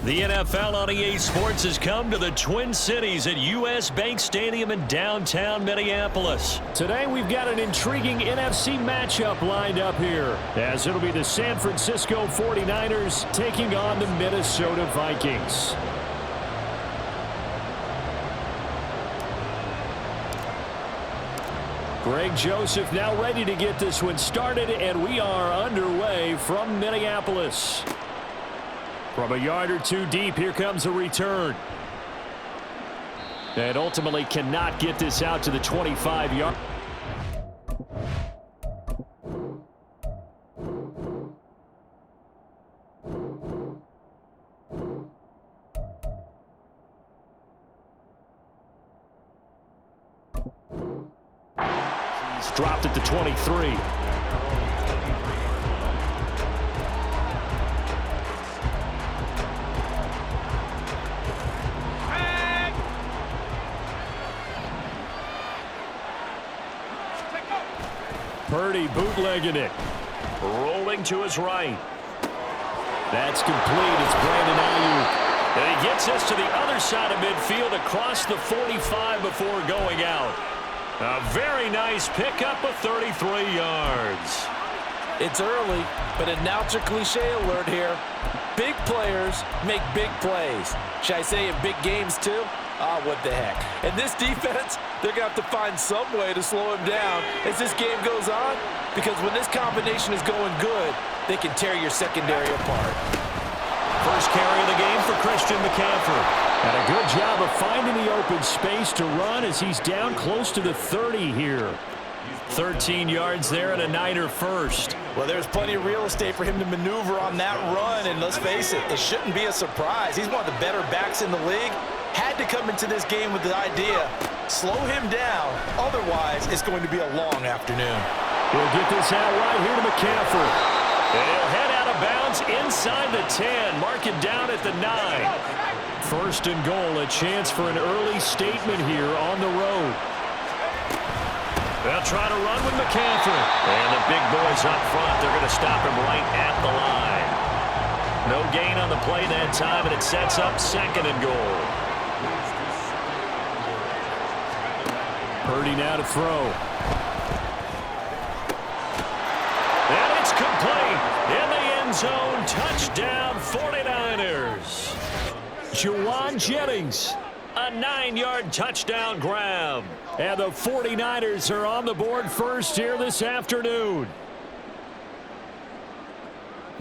The NFL on EA Sports has come to the Twin Cities at U.S. Bank Stadium in downtown Minneapolis. Today we've got an intriguing NFC matchup lined up here, as it'll be the San Francisco 49ers taking on the Minnesota Vikings. Greg Joseph now ready to get this one started, and we are underway from Minneapolis. From a yard or two deep, here comes a return. And ultimately cannot get this out to the 25-yard. He's dropped at the 23. Purdy bootlegging it. Rolling to his right. That's complete. It's Brandon Ayuk. And he gets us to the other side of midfield across the 45 before going out. A very nice pickup of 33 yards. It's early, but announcer cliche alert here. Big players make big plays. Should I say in big games too? Ah, what the heck. And this defense, they're going to have to find some way to slow him down as this game goes on, because when this combination is going good, they can tear your secondary apart. First carry of the game for Christian McCaffrey. And a good job of finding the open space to run as he's down close to the 30 here. 13 yards there and a Niner first. Well, there's plenty of real estate for him to maneuver on that run, and let's face it, it shouldn't be a surprise. He's one of the better backs in the league. Had to come into this game with the idea, slow him down, otherwise it's going to be a long afternoon. He'll get this out right here to McCaffrey. And he'll head out of bounds inside the 10, mark it down at the 9. First and goal, a chance for an early statement here on the road. They'll try to run with McCaffrey. And the big boys up front, they're going to stop him right at the line. No gain on the play that time, and it sets up second and goal. Purdy now to throw. And it's complete. In the end zone, touchdown 49ers. Juwan Jennings, a 9-yard touchdown grab. And the 49ers are on the board first here this afternoon.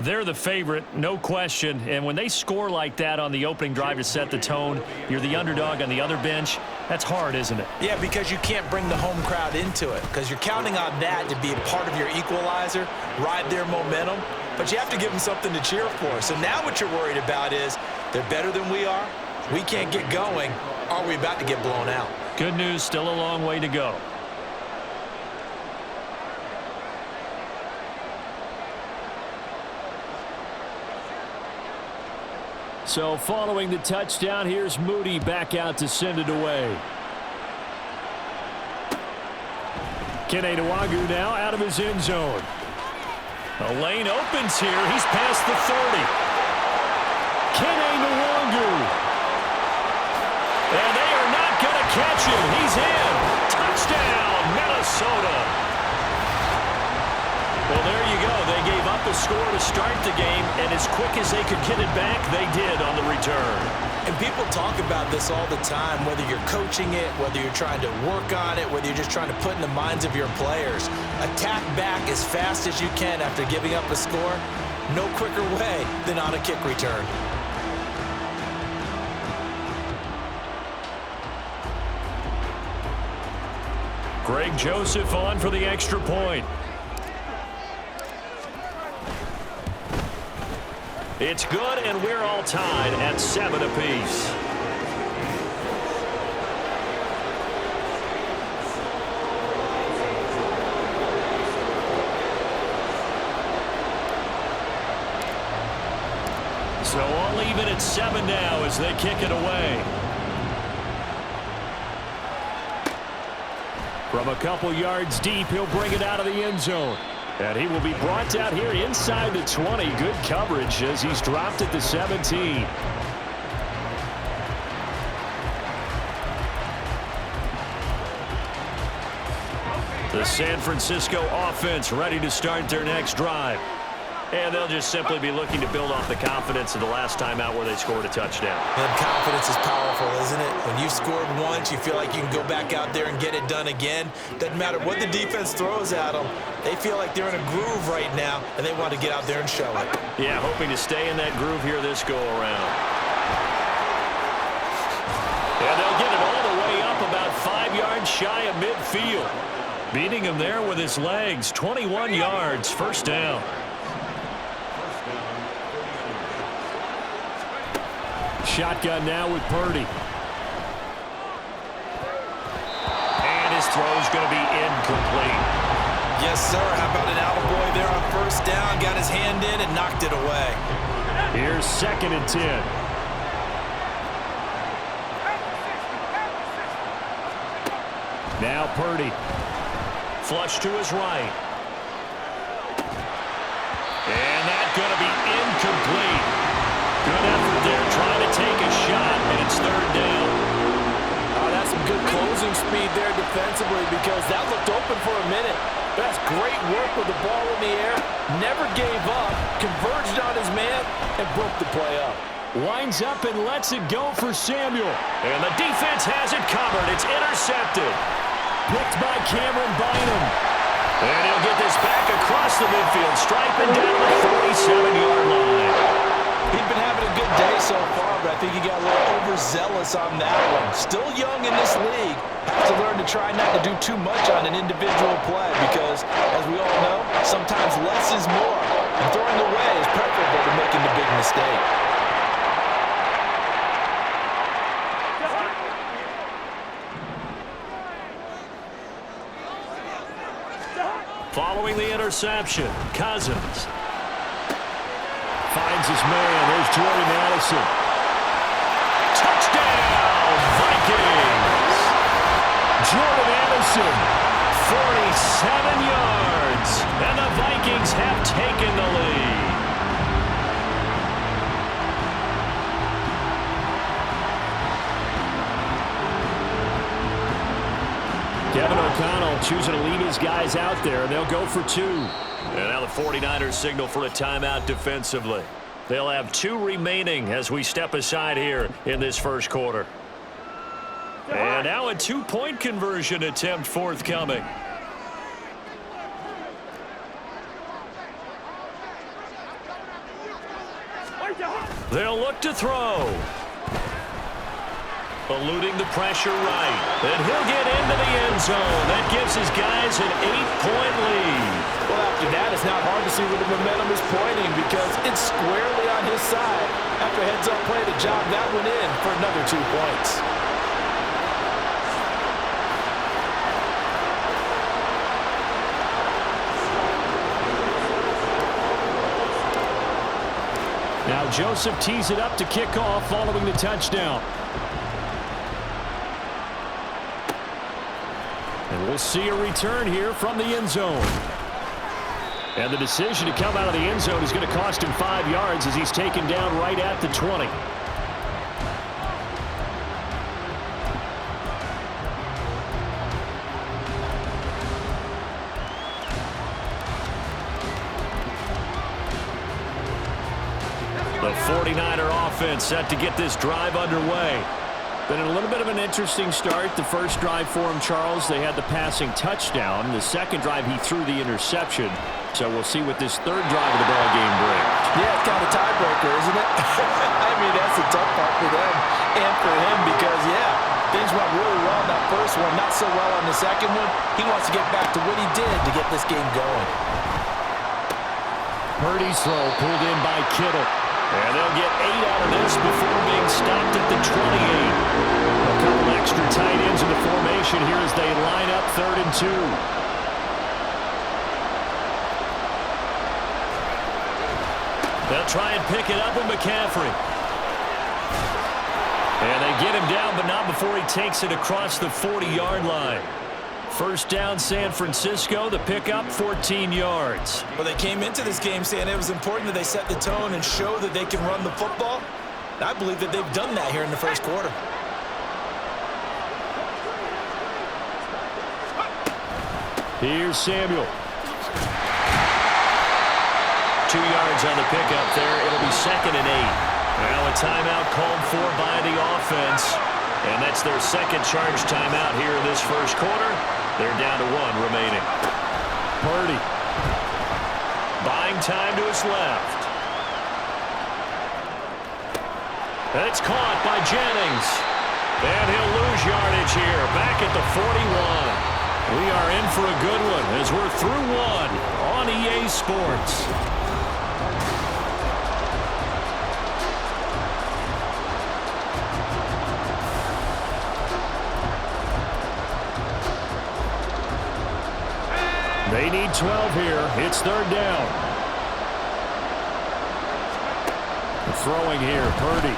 They're the favorite, no question. And when they score like that on the opening drive to set the tone, you're the underdog on the other bench. That's hard, isn't it? Yeah, because you can't bring the home crowd into it, because you're counting on that to be a part of your equalizer, ride their momentum. But you have to give them something to cheer for. So now what you're worried about is they're better than we are. We can't get going. Are we about to get blown out? Good news, still a long way to go. So following the touchdown, here's Moody back out to send it away. Kene Nwangwu now out of his end zone. A lane opens here. He's past the 30. Kene Nwangwu. And they are not going to catch him. He's in. Touchdown, Minnesota. Well, there you go. They gave up a score to start the game, and as quick as they could get it back, they did on the return. And people talk about this all the time, whether you're coaching it, whether you're trying to work on it, whether you're just trying to put in the minds of your players. Attack back as fast as you can after giving up a score. No quicker way than on a kick return. Greg Joseph on for the extra point. It's good, and we're all tied at 7 apiece. So all even at 7 now as they kick it away. From a couple yards deep, he'll bring it out of the end zone. And he will be brought down here inside the 20. Good coverage as he's dropped at the 17. The San Francisco offense ready to start their next drive. And they'll just simply be looking to build off the confidence of the last time out where they scored a touchdown. And confidence is powerful, isn't it? When you've scored once, you feel like you can go back out there and get it done again. Doesn't matter what the defense throws at them. They feel like they're in a groove right now, and they want to get out there and show it. Yeah, hoping to stay in that groove here this go-around. And they'll get it all the way up about 5 yards shy of midfield. Beating him there with his legs. 21 yards, first down. Shotgun now with Purdy. And his throw's going to be incomplete. Yes, sir. How about an attaboy there on first down? Got his hand in and knocked it away. Here's 2nd and 10. Now Purdy. Flush to his right. And that's going to be incomplete. Good effort there, trying to take a shot, and it's 3rd down. Oh, that's some good closing speed there defensively because that looked open for a minute. That's great work with the ball in the air. Never gave up, converged on his man, and broke the play up. Winds up and lets it go for Samuel. And the defense has it covered. It's intercepted. Picked by Cameron Bynum. And he'll get this back across the midfield, striping down the 47-yard line. He's been having a good day so far, but I think he got a little overzealous on that one. Still young in this league. Has to learn to try not to do too much on an individual play because, as we all know, sometimes less is more. And throwing away is preferable to making the big mistake. Following the interception, Cousins finds his man. There's Jordan Addison. Touchdown, Vikings! Jordan Addison, 47 yards. And the Vikings have taken the lead. Kevin O'Connell choosing to leave his guys out there, and they'll go for 2. And now the 49ers signal for a timeout defensively. They'll have 2 remaining as we step aside here in this first quarter. And now a 2-point conversion attempt forthcoming. They'll look to throw. Eluding the pressure right. And he'll get into the end zone. That gives his guys an 8-point lead. Well, after that, it's not hard to see where the momentum is pointing because it's squarely on his side. After heads-up play to jog that one in for another 2 points. Now Joseph tees it up to kick off following the touchdown. And we'll see a return here from the end zone. And the decision to come out of the end zone is going to cost him 5 yards as he's taken down right at the 20. The 49er offense set to get this drive underway. Been a little bit of an interesting start. The first drive for him, Charles, they had the passing touchdown. The second drive, he threw the interception. So we'll see what this third drive of the ball game brings. Yeah, it's kind of a tiebreaker, isn't it? I mean, that's the tough part for them and for him because, yeah, things went really well in that first one, not so well on the second one. He wants to get back to what he did to get this game going. Purdy's throw pulled in by Kittle. And they'll get 8 out of this before being stopped at the 28. A couple extra tight ends in the formation here as they line up 3rd and 2. They'll try and pick it up with McCaffrey. And they get him down, but not before he takes it across the 40-yard line. First down, San Francisco. The pickup, 14 yards. Well, they came into this game saying it was important that they set the tone and show that they can run the football. And I believe that they've done that here in the first quarter. Here's Samuel. 2 yards on the pickup there. It'll be 2nd and 8. Well, a timeout called for by the offense. And that's their second charge timeout here in this first quarter. They're down to 1 remaining. Purdy. Buying time to his left. It's caught by Jennings. And he'll lose yardage here. Back at the 41. We are in for a good one as we're through 1 on EA Sports. They need 12 here. It's 3rd down. Throwing here, Purdy.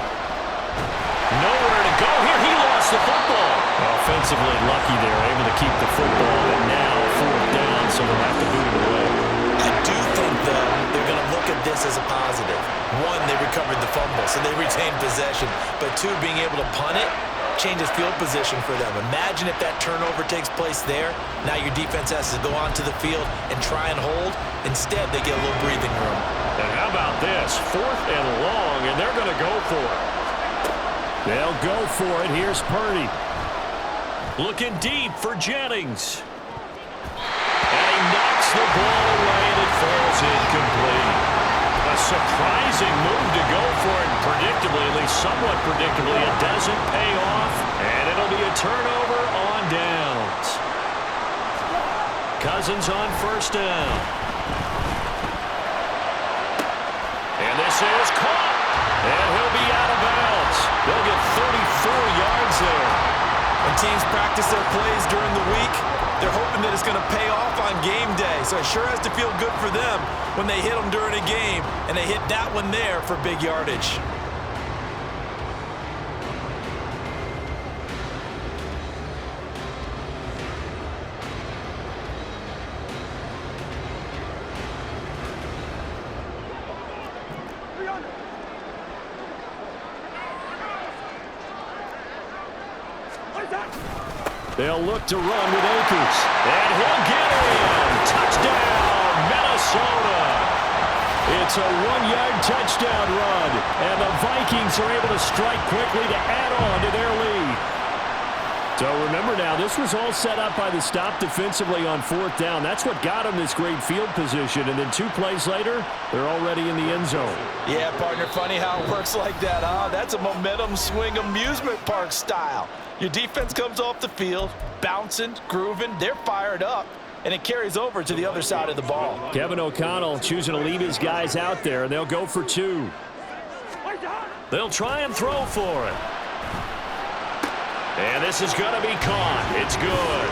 Nowhere to go here. He lost the football. Offensively lucky there, able to keep the football, and now 4th down, so they'll have to boot it away. I do think, though, they're going to look at this as a positive. 1, they recovered the fumble, so they retained possession. But 2, being able to punt it changes field position for them. Imagine if that turnover takes place there. Now your defense has to go onto the field and try and hold. Instead, they get a little breathing room. And how about this? 4th and long, and they're going to go for it. They'll go for it. Here's Purdy. Looking deep for Jennings. And he knocks the ball away, and it falls incomplete. A surprising move to go for it. Predictably, at least somewhat predictably, it doesn't pay off. And it'll be a turnover on downs. Cousins on 1st down. And this is caught. And he'll be out of bounds. They'll get 34 yards there. When teams practice their plays during the week, they're hoping that it's going to pay off on game day. So it sure has to feel good for them when they hit them during a game, and they hit that one there for big yardage. They'll look to run with Akers. And he'll get in. Touchdown, Minnesota. It's a 1-yard touchdown run. And the Vikings are able to strike quickly to add on to their lead. So remember now, this was all set up by the stop defensively on 4th down. That's what got them this great field position. And then 2 plays later, they're already in the end zone. Yeah, partner, funny how it works like that, huh? That's a momentum swing amusement park style. Your defense comes off the field, bouncing, grooving, they're fired up, and it carries over to the other side of the ball. Kevin O'Connell choosing to leave his guys out there, and they'll go for 2. They'll try and throw for it. And this is going to be caught. It's good.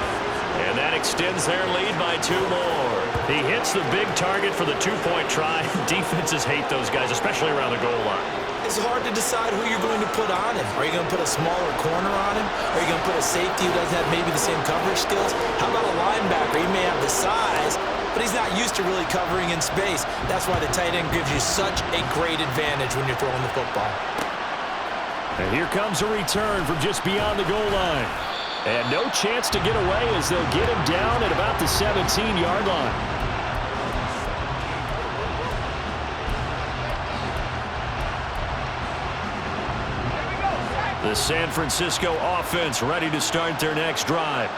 And that extends their lead by 2 more. He hits the big target for the 2-point try. Defenses hate those guys, especially around the goal line. It's hard to decide who you're going to put on him. Are you going to put a smaller corner on him? Are you going to put a safety who doesn't have maybe the same coverage skills? How about a linebacker? He may have the size, but he's not used to really covering in space. That's why the tight end gives you such a great advantage when you're throwing the football. And here comes a return from just beyond the goal line. And no chance to get away as they'll get him down at about the 17-yard line. The San Francisco offense ready to start their next drive.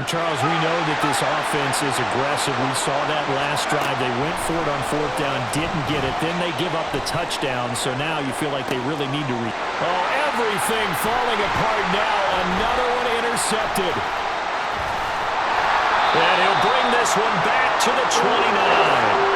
Charles, we know that this offense is aggressive. We saw that last drive. They went for it on 4th down, didn't get it. Then they give up the touchdown, so now you feel like they really need to Oh, everything falling apart now. Another one intercepted. And he'll bring this one back to the 29.